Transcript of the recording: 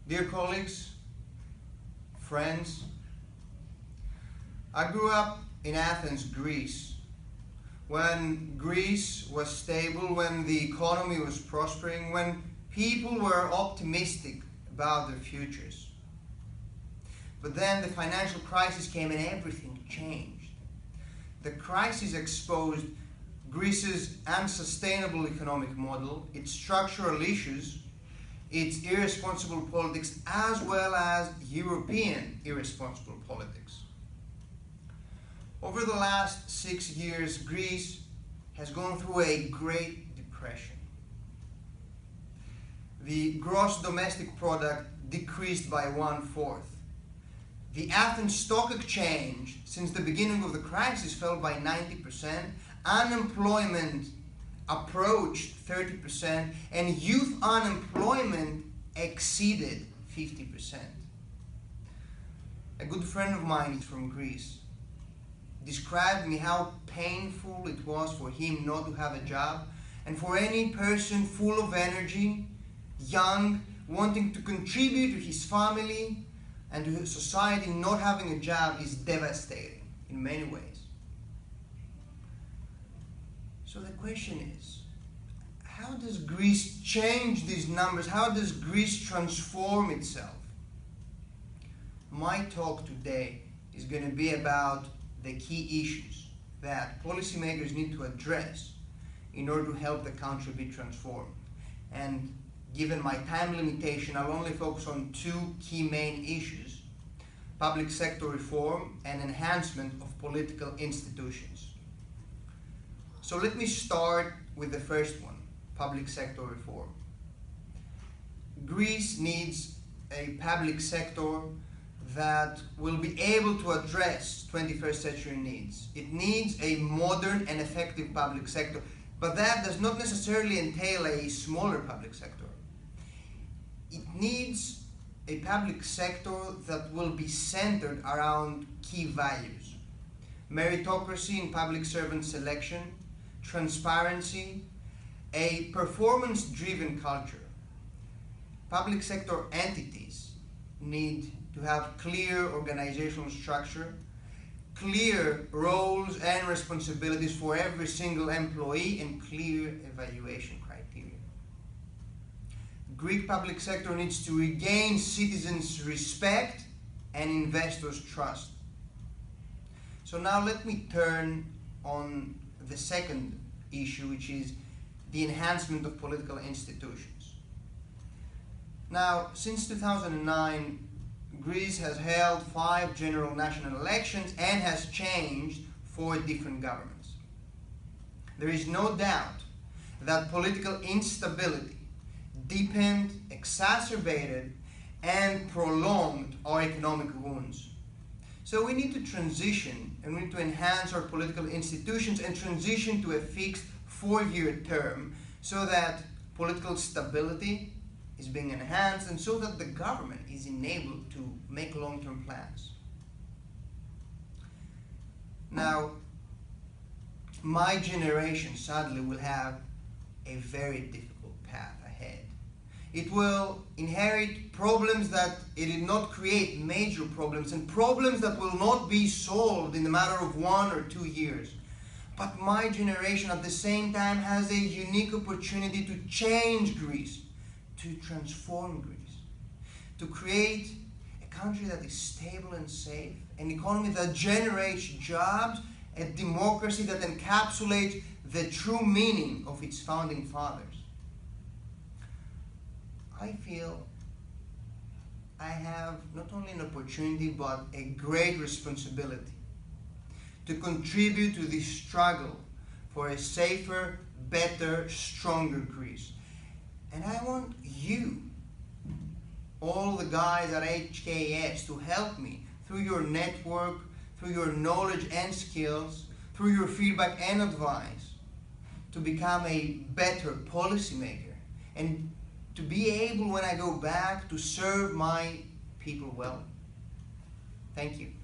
Dear colleagues, friends, I grew up in Athens, Greece. When Greece was stable, when the economy was prospering, when people were optimistic about their futures. But then the financial crisis came and everything changed. The crisis exposed Greece's unsustainable economic model, its structural issues, its irresponsible politics, as well as European irresponsible politics. Over the last 6 years, Greece has gone through a Great Depression. The gross domestic product decreased by 1/4. The Athens Stock Exchange, since the beginning of the crisis, fell by 90%. Unemployment approached 30%, and youth unemployment exceeded 50%. A good friend of mine from Greece described me how painful it was for him not to have a job, and for any person full of energy, young, wanting to contribute to his family and to society, not having a job is devastating in many ways. So the question is, how does Greece change these numbers? How does Greece transform itself? My talk today is going to be about the key issues that policymakers need to address in order to help the country be transformed. And given my time limitation, I'll only focus on two key main issues: public sector reform and enhancement of political institutions. So let me start with the first one, public sector reform. Greece needs a public sector that will be able to address 21st century needs. It needs a modern and effective public sector, but that does not necessarily entail a smaller public sector. It needs a public sector that will be centered around key values: meritocracy in public servant selection, transparency, a performance-driven culture. Public sector entities need to have clear organizational structure, clear roles and responsibilities for every single employee, and clear evaluation criteria. Greek public sector needs to regain citizens' respect and investors' trust. So now let me turn on the second issue, which is the enhancement of political institutions. Now, since 2009, Greece has held 5 general national elections and has changed 4 different governments. There is no doubt that political instability deepened, exacerbated, and prolonged our economic wounds. So we need to transition, and we need to enhance our political institutions and transition to a fixed 4-year term so that political stability is being enhanced and so that the government is enabled to make long-term plans. Now, my generation sadly will have a very difficult path ahead. It will inherit problems that it did not create, major problems, and problems that will not be solved in a matter of 1 or 2 years. But my generation at the same time has a unique opportunity to change Greece, to transform Greece, to create a country that is stable and safe, an economy that generates jobs, a democracy that encapsulates the true meaning of its founding fathers. I feel I have not only an opportunity but a great responsibility to contribute to the struggle for a safer, better, stronger Greece. And I want you, all the guys at HKS, to help me through your network, through your knowledge and skills, through your feedback and advice, to become a better policymaker and to be able, when I go back, to serve my people well. Thank you.